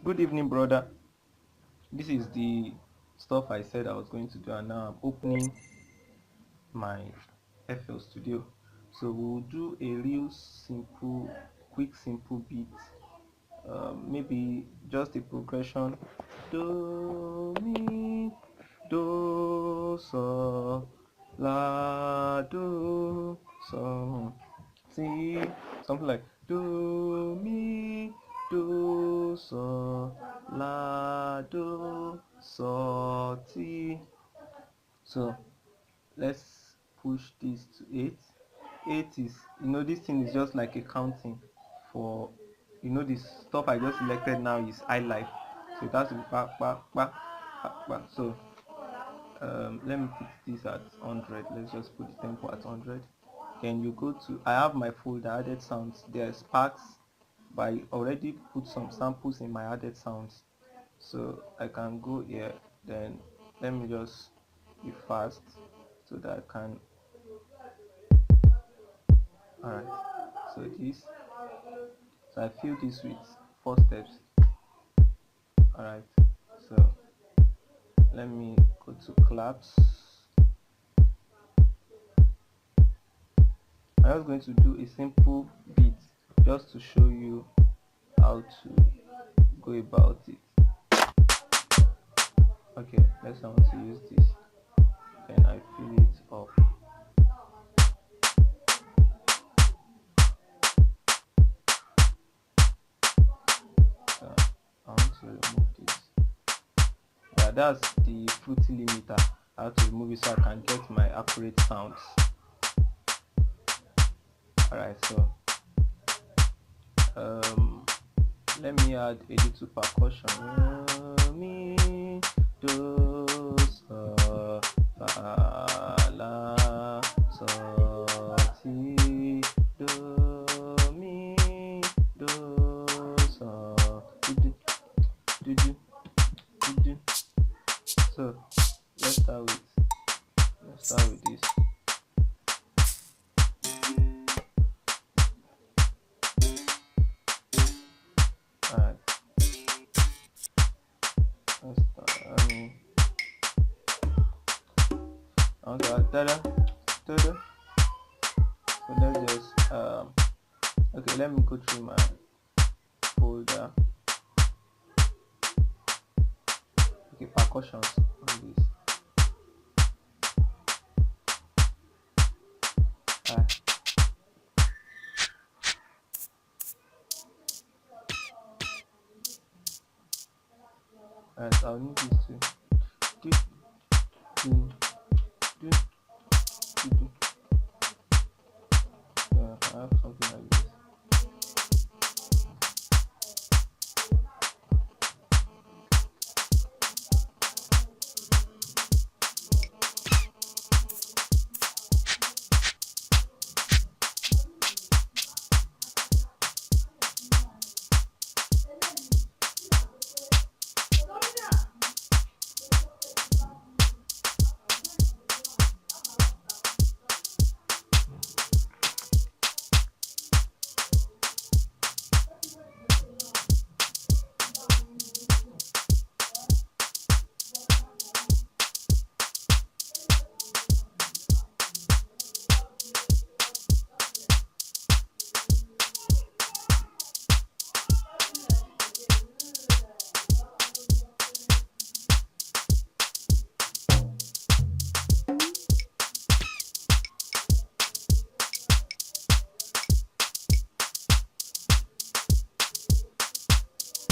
Good evening, brother. This is the stuff I said I was going to do, and now I'm opening my FL Studio. So we'll do a real simple, quick, simple beat. Maybe just a progression. Do, mi, do, so, la, do, so, si. Something like do, mi, do, so, la, do, so, ti. So let's push this to 8. 8 is, this thing is just like a counting for, this stuff I just selected now is highlight. So it has to be back, back, back, back, back. So let me put this at 100. Let's just put the tempo at 100. Then you go to, I have my folder added sounds. There's parts, but I already put some samples in my added sounds. So I can go here. Then let me just be fast so that I can. Alright, so I fill this with 4 steps. Alright, so let me go to claps. I'm just going to do a simple beat just to show you how to go about it. Okay, let's I want to use this. Then I fill it up. So I want to remove this. Yeah, that's the fruity limiter. I have to remove it so I can get my accurate sounds. Alright, so let me add a little percussion. Mi, do, so, fa, la, so, ti, do, mi, do, so, do, do, do, do. So let's start with this. Alright. Let's start. Okay, tada. So let's just okay, let me go through my folder. Okay, percussions on this. Alright, I'll need this too. Do, do, do, do, do. I have something like this.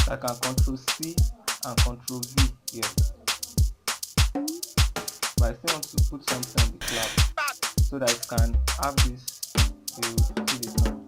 I can control C and control V here, but I still want to put something on the clap so that it can have this. You see this now.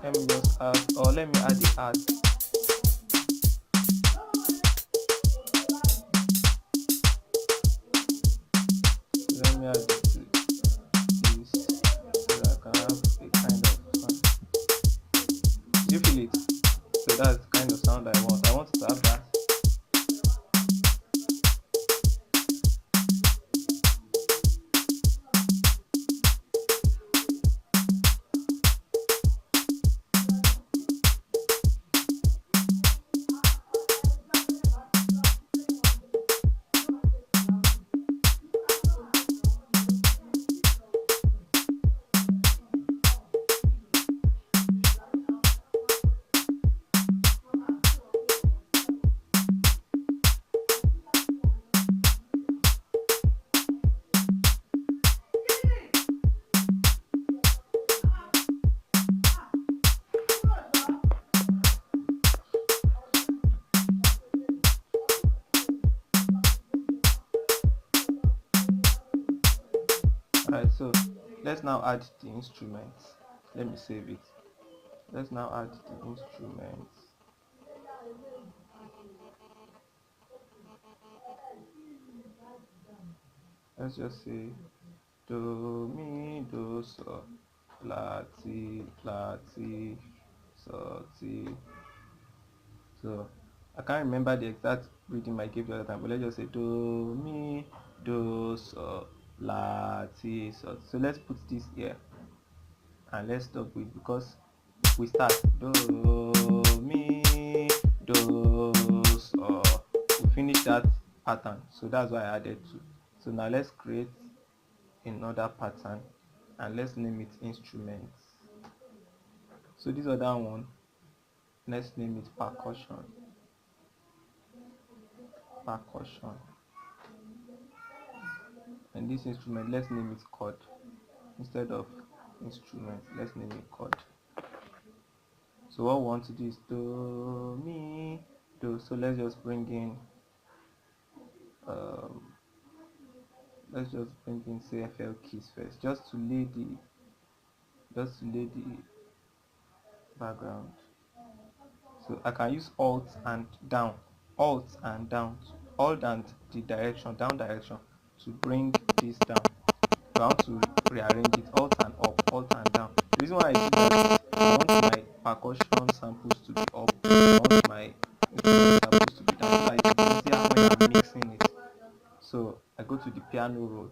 let me just add, or let me add the art. Let me add it to this so that I can have a kind of sound. Do you feel it? So that's the kind of sound I want. I want to have that. Alright, so let's now add the instruments. Let me save it. Let's now add the instruments. Let's just say do, mi, do, so, la, ti, so, ti. So I can't remember the exact rhythm I gave the other time, but let's just say do, mi, do, so, la, ti, so. So let's put this here and let's stop with, because we start do, mi, do, so. We finish that pattern, so that's why I added two. So now let's create another pattern and let's name it instruments. So this other one, let's name it percussion. And this instrument, let's name it chord. Instead of instrument, let's name it chord. So what we want to do is do, mi, do. So let's just bring in CFL keys first, just to lay the background. So I can use alt and down, alt and the direction, down direction, to bring this down. So I want to rearrange it, alt and up, alt and down. The reason why I do that is I want my percussion samples to be up, I want my instrument samples to be down, so that it will be easier when I'm mixing it. So I go to the piano roll,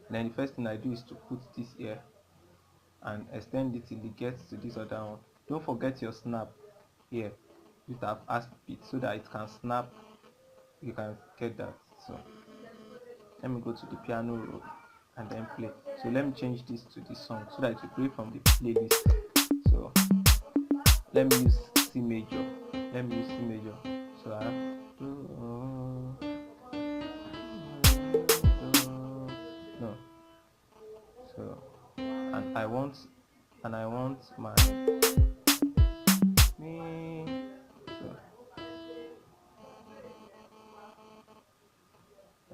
and then the first thing I do is to put this here and extend it till it gets to this other one. Don't forget your snap here. You have asked it so that it can snap. You can get that. So let me go to the piano roll and then play. So let me change this to the song so that it will play from the playlist. So let me use C major. So I have no. So and I want my me. So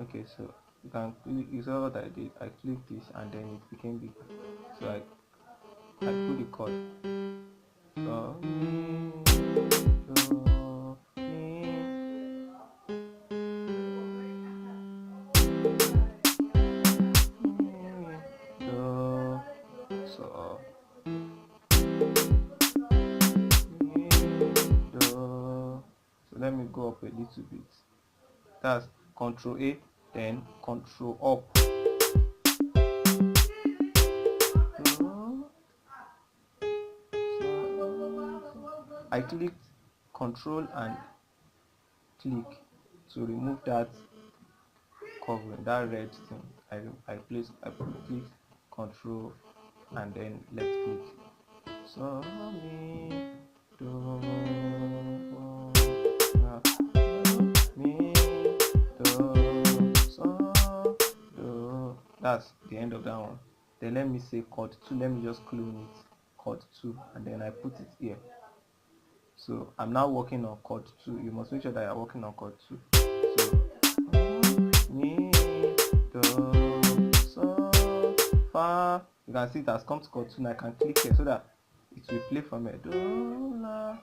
okay, so you can click, you saw what I did. I clicked this and then it became bigger. So I put the chord. So mi, do, mi, do, so, mi, do. So let me go up a little bit. That's Control A, then Control up. I clicked Control and click to remove that covering, that red thing. I click Control and then left click. So mi, do, mi, do, so, do. That's the end of that one. Then let me say chord 2. Let me just clone it, chord 2, and then I put it here. So I'm now working on chord 2. You must make sure that you're working on chord 2. So mi, do, so, fa. You can see it has come to chord 2. Now I can click here so that it will play from here. Do la,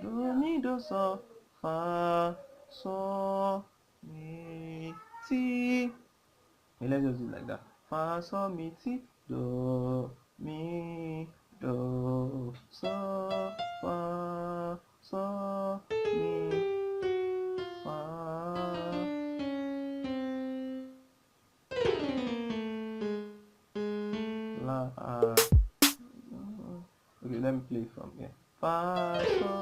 do mi do so fa so mi ti. Okay, let's just do it like that. Fa so mi ti do mi do so fa so mi fa la. Okay, let me play from here. Fa so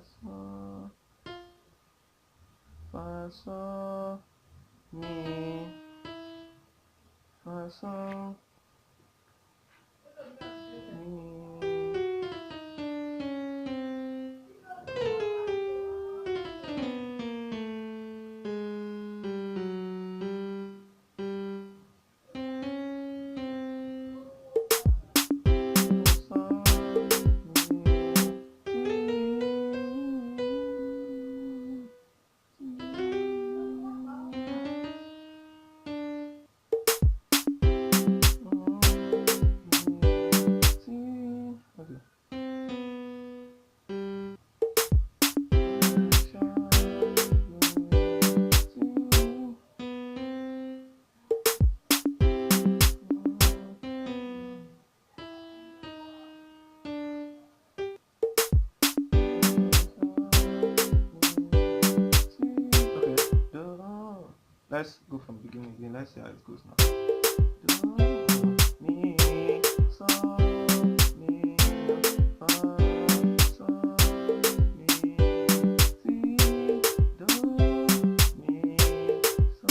so fa so mi fa so mi. Let's go from beginning again. Let's see how it goes now. Do mi so mi fa so mi si do mi so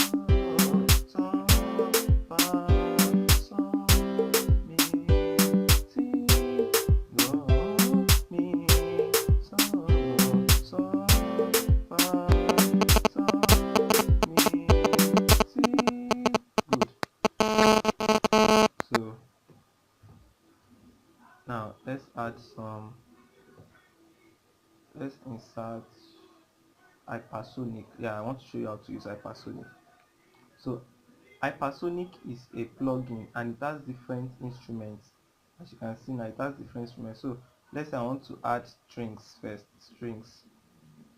so fa so mi si do mi so so fa so mi si. Good. So now let's insert hypersonic. Yeah, I want to show you how to use hypersonic. So hypersonic is a plugin and it has different instruments. As you can see now, it has different instruments. So let's say I want to add strings first. Strings.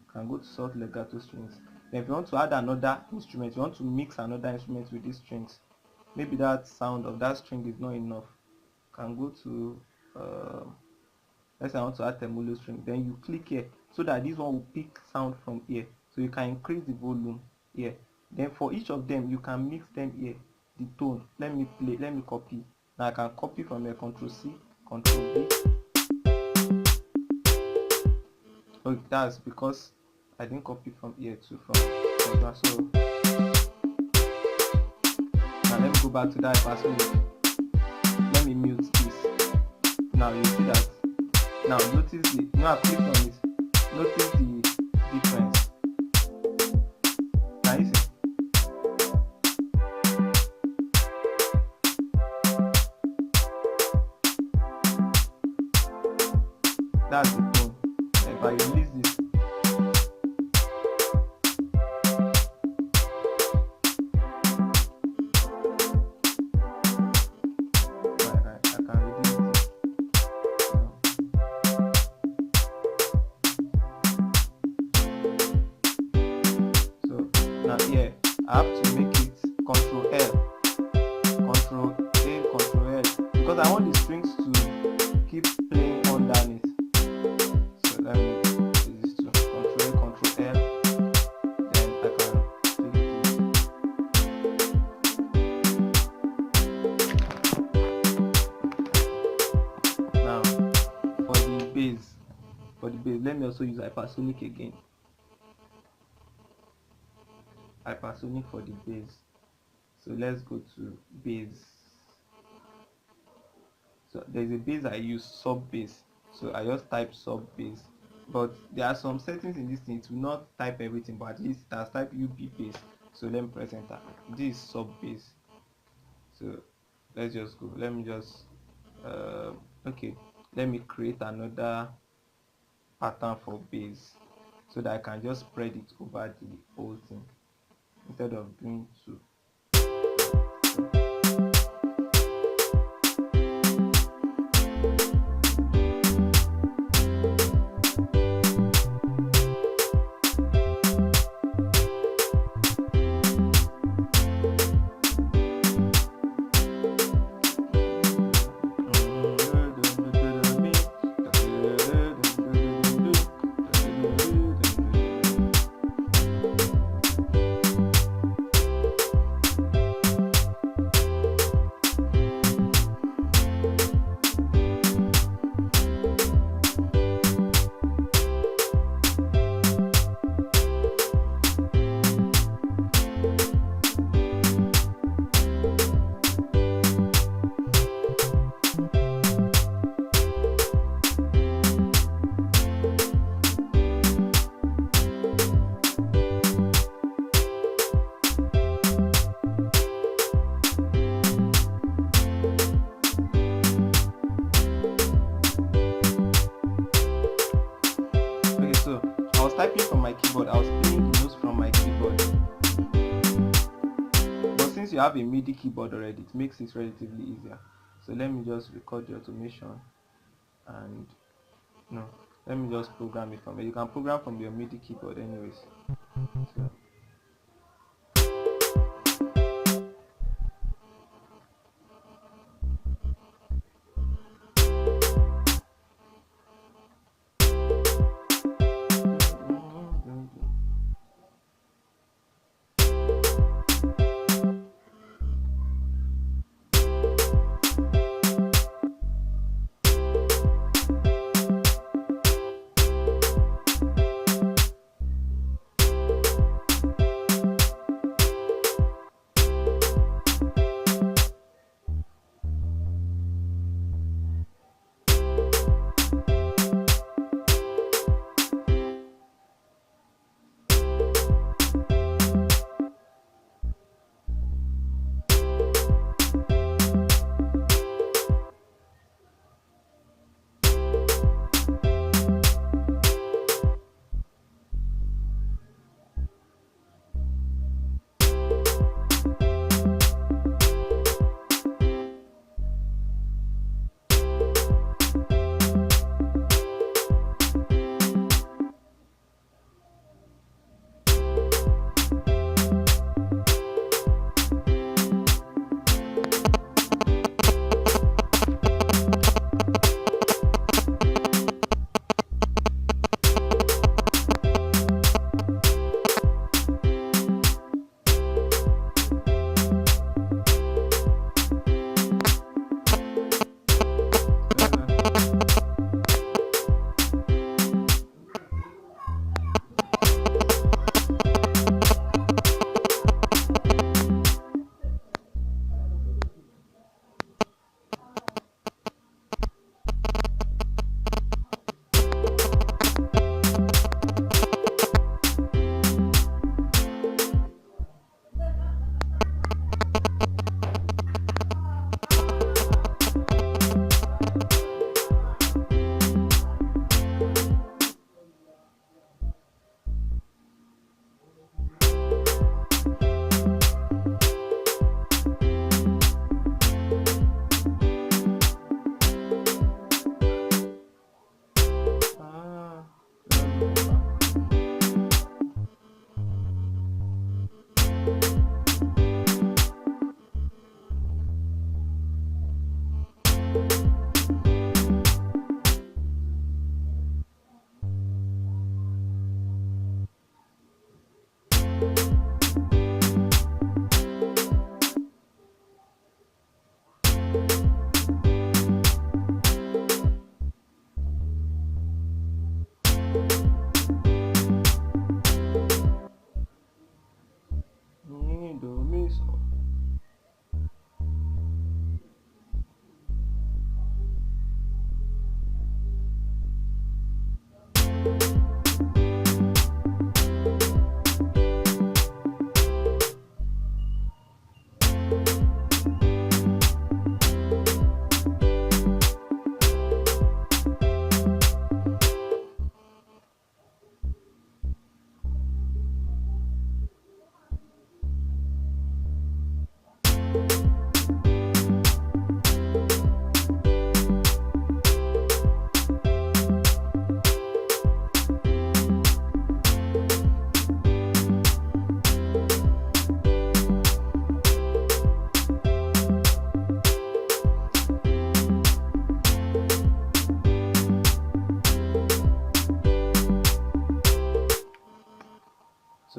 You can go to sort legato strings. Then if you want to add another instrument, you want to mix another instrument with these strings. Maybe that sound of that string is not enough. You can go to let's say I want to add tremolo string, then you click here so that this one will pick sound from here, so you can increase the volume here. Then for each of them you can mix them here, the tone. Let me copy. Now I can copy from here, Ctrl C, Ctrl V. Oh, that's because I didn't copy from here too, from that. So now let me go back to that hypersonic. Let me mute this. Now you see that. Now notice the, now I click on it, notice the difference. Can you see? That's the tone. If I release this, I can release this. So now here I have to make it Ctrl L, Ctrl A, Ctrl L, because I want the strings to keep playing underneath. So let me do this too. Ctrl A, Ctrl L. Then I can click this. Now for the bass, let me also use hypersonic again. Hypersonic for the bass. So let's go to bass. So there's a bass I use, sub bass. So I just type sub bass. But there are some settings in this thing. It will not type everything, but at least it has type UB bass. So let me press enter. This is sub bass. So let's just go. Let me just okay, let me create another pattern for base so that I can just spread it over the whole thing instead of doing two. Okay, so I was typing from my keyboard, I was playing the notes from my keyboard. But since you have a MIDI keyboard already, it makes it relatively easier. So let me just record the automation and no, let me just program it from it. You can program from your MIDI keyboard anyways. So,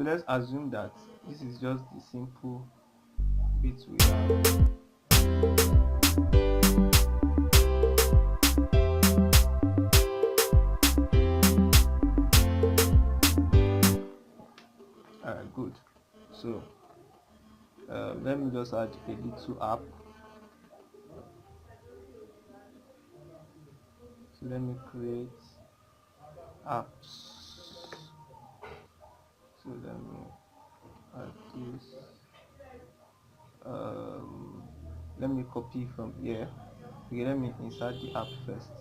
let's assume that this is just the simple beat we have. Alright, good. So let me just add a little app. So let me create apps. So let me add this. Let me copy from here. Okay, let me insert the app first.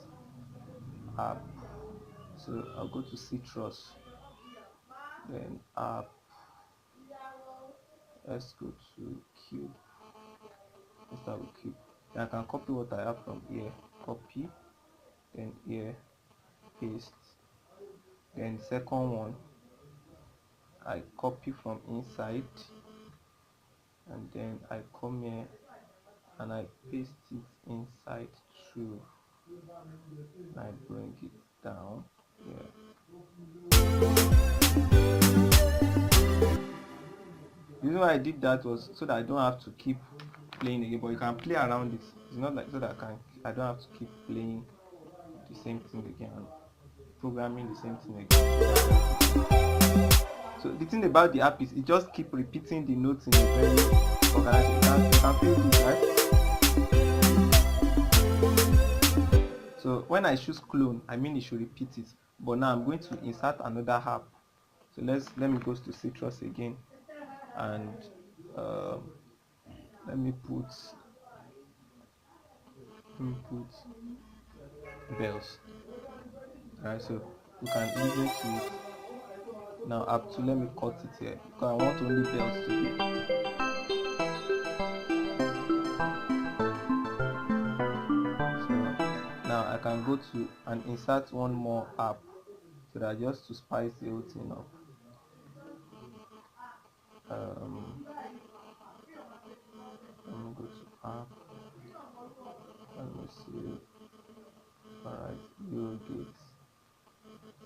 App. So I'll go to citrus, then app. Let's go to cube. Let's start with cube. Then I can copy what I have from here. Copy, then here, paste. Then the second one, I copy from inside, and then I come here and I paste it inside too. And I bring it down here. The reason why I did that was so that I don't have to keep playing again, but you can play around it. It's not like so that I don't have to keep playing the same thing again and programming the same thing again. So the thing about the app is it just keep repeating the notes in a very organized. You can feel this, right? So when I choose clone, I mean it should repeat it. But now I'm going to insert another app. So let me go to citrus again, and let me put bells. Alright, so you can listen to it. Now up to, let me cut it here because I want only bells to be. So now I can go to and insert one more app so that just to spice the whole thing up. Let me go to app. Let me see. Alright, videography.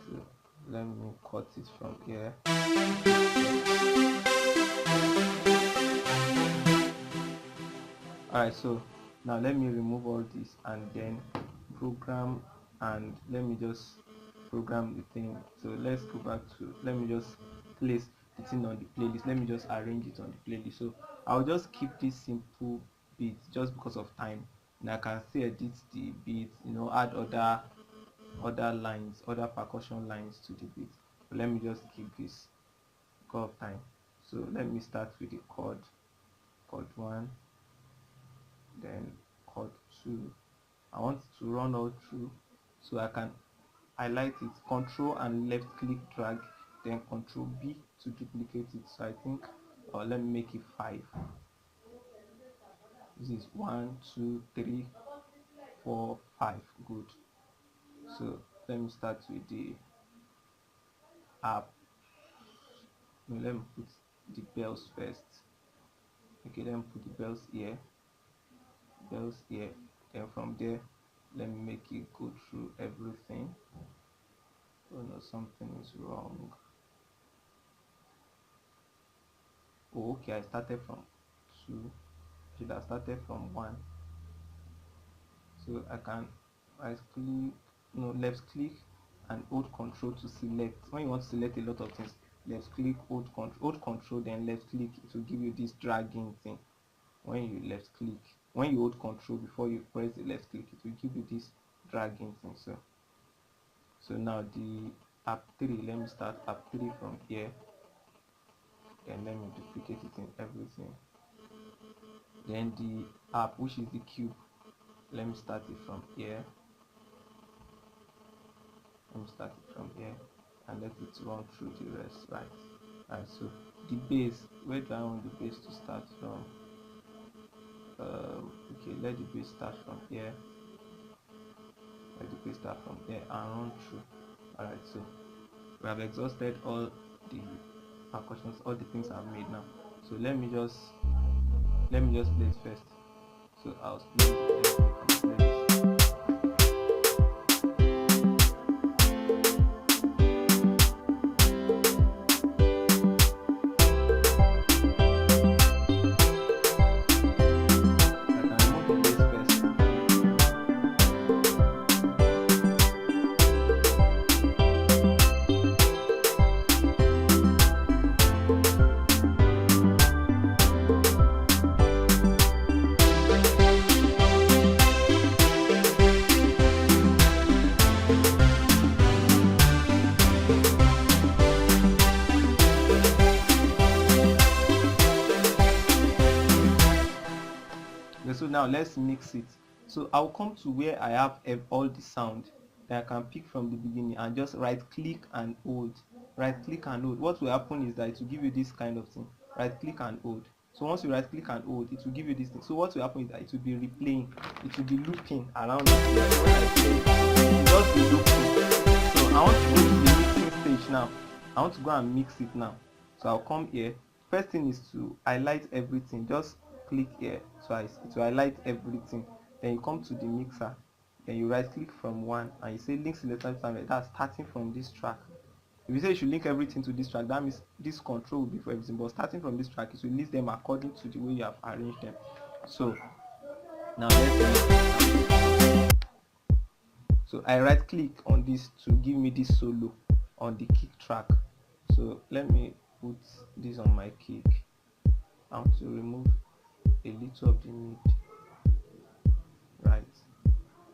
So let me cut it from here. Alright, so now let me remove all this and then program, and let me just program the thing. So let's go back to, let me just place the thing on the playlist. Let me just arrange it on the playlist. So I'll just keep this simple beat just because of time, and I can still edit the beat, add other lines, other percussion lines to the beat. But let me just keep this because of time. So let me start with the chord 1, then chord 2. I want to run all through, so I can highlight it, control and left click drag, then control B to duplicate it. So I think let me make it 5. This is 1 2 3 4 5. Good. So let me start with the app. No, let me put the bells first. Okay, let me put the bells here, then from there let me make it go through everything. Oh no, something is wrong. Oh, okay, I started from 2. Should have started from 1. So I can right click, left click and hold control to select. When you want to select a lot of things, left click, hold control, then left click. It will give you this dragging thing. When you left click, when you hold control before you press the left click, it will give you this dragging thing. So now the app 3, let me start app 3 from here, and let me duplicate it in everything. Then the app, which is the cube, let me start it from here. And let it run through the rest. Right. So the bass, where do I want the bass to start from? Okay, let the bass start from here. Let the bass start from here and run through. Alright, so we have exhausted all the percussions, all the things I've made now. So let me just play it first. So I'll play it. So now let's mix it. So I'll come to where I have all the sound that I can pick from the beginning and just right click and hold. Right click and hold. What will happen is that it will give you this kind of thing. Right click and hold. So once you right click and hold, it will give you this thing. So what will happen is that it will be replaying. It will be looping around the place. So when I play it will just be looping. So I want to go to the mixing stage now. I want to go and mix it now. So I'll come here. First thing is to highlight everything. Just click here twice. It will highlight everything. Then you come to the mixer. Then you right click from one and you say link selector time. That's starting from this track. If you say you should link everything to this track, that means this control will be for everything. But starting from this track, it will list them according to the way you have arranged them. So now let's so I right click on this to give me this solo on the kick track. So let me put this on my kick. I want to remove a little of the mid. Right.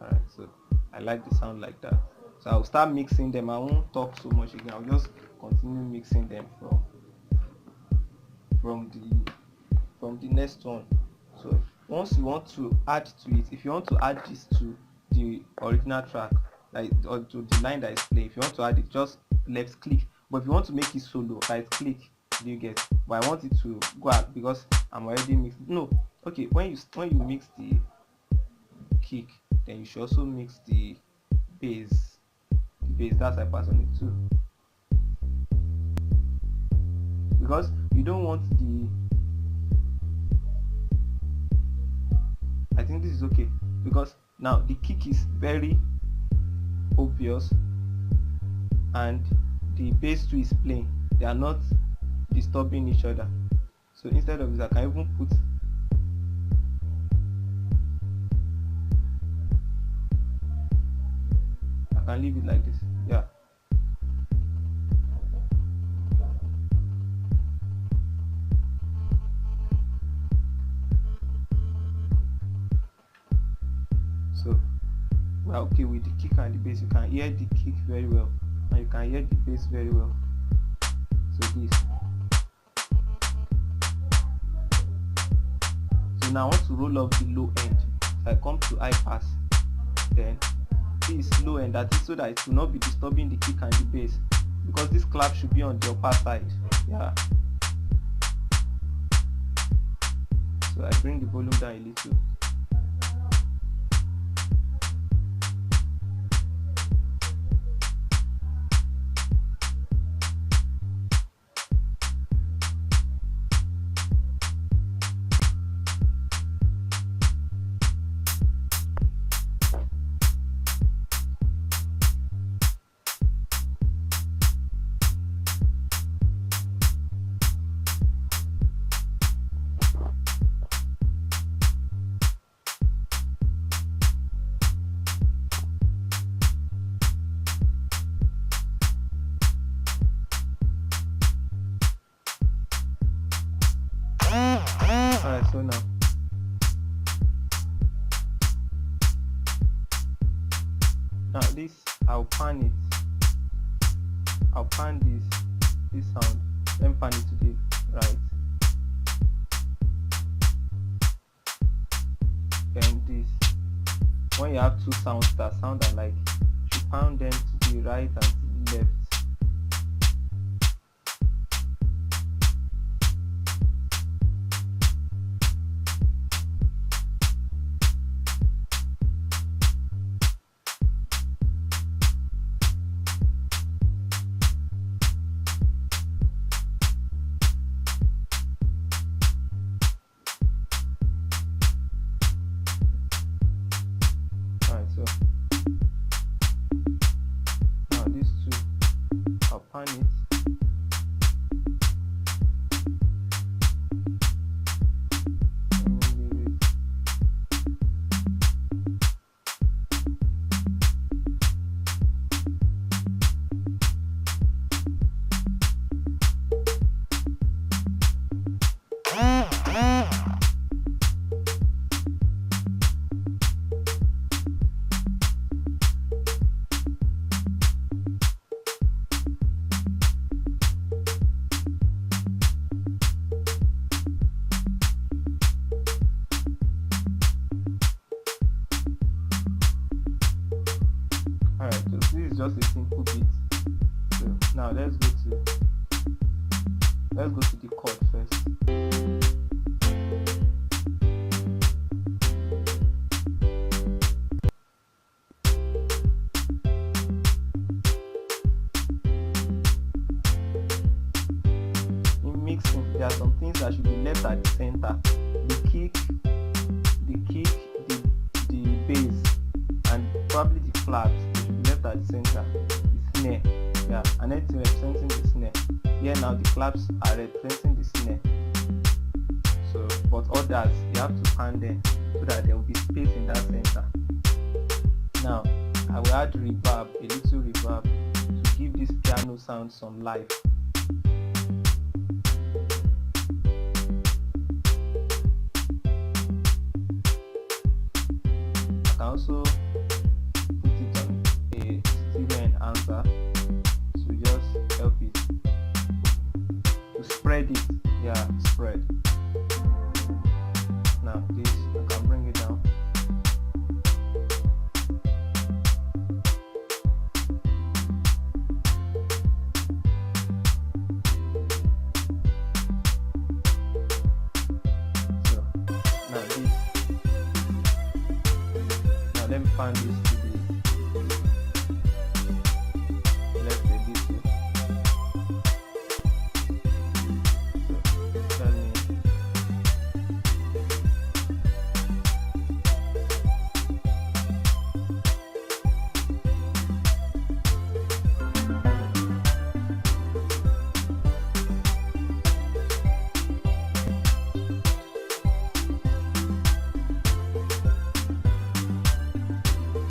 Alright, so I like the sound like that. So I'll start mixing them. I won't talk so much again. I'll just continue mixing them from the next one. So once you want to add to it, if you want to add this to the original track, like or to the line that is playing, if you want to add it, just left click. But if you want to make it solo, right click. Do you get? But I want it to go out because I'm already mixed. No, okay. When you mix the kick, then you should also mix the bass. That's I pass on it too, because you don't want the I think this is okay, because now the kick is very obvious and the bass too is playing. They are not disturbing each other. So instead of this, I can even put can leave it like this. Yeah. So we're okay with the kick and the bass. You can hear the kick very well and you can hear the bass very well. So this. So now I want to roll off the low end. So I come to high pass. Then this low end, that is so that it will not be disturbing the kick and the bass, because this clap should be on the upper side. Yeah. So I bring the volume down a little. Alright, so now this, I'll pan it. I'll pan this sound, then pan it to the right. Then this, when you have two sounds that sound alike, you pan them to the right and to the left. So now these two, I'll pan it. is just a simple beat. So now let's go to the chord first. In mixing, there are some things that should be left at the center: the kick, the bass, and probably the claps. They should be left at the center. The snare, yeah, and anything representing the snare. Here now the claps are representing the snare. So, but others you have to hand them so that there will be space in that center. Now I will add reverb, a little reverb, to give this piano sound some life. I can also put it on a stereo enhancer to just help it to spread it. Yeah, spread. Now this, I can bring it down. So now this. Now let me find this to the left a little. So tell me.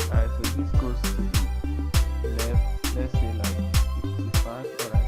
Alright, so this goes to the left, let's say like 55, alright.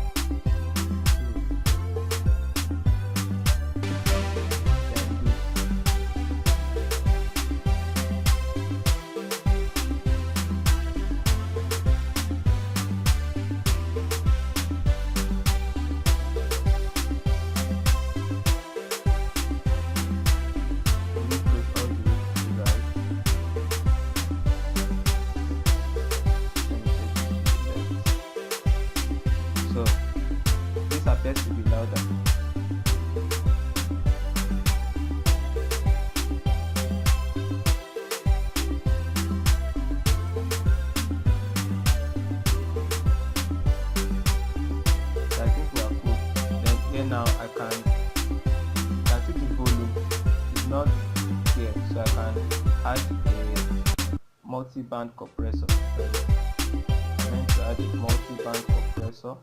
So this appears to be louder. So I think we are cool. Then here now I can see the volume is not here, so I can add a multi-band compressor. I'm meant to add a multi-band compressor.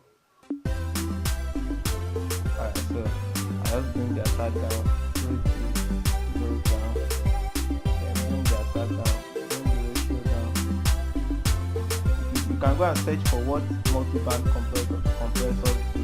Alright, so I just bring the attack down, bring the low down, then bring the attack down, bring the ratio down. You can go and search for what multi-band compressors do.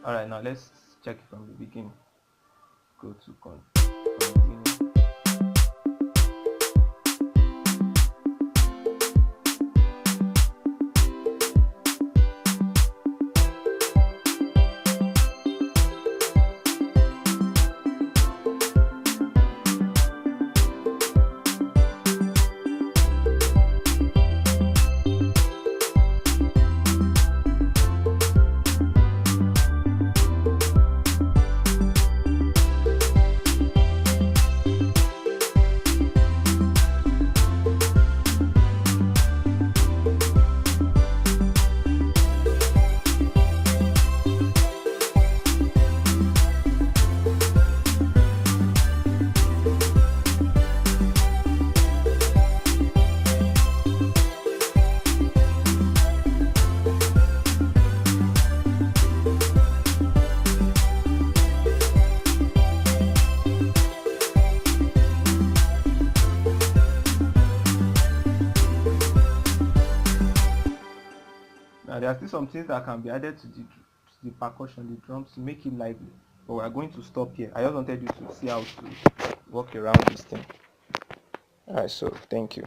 Alright, now let's check it from the beginning. Go to continue. Now there are still some things that can be added to the percussion, the drums, to make it lively. But we are going to stop here. I just wanted you to see how to work around this thing. Alright, so thank you.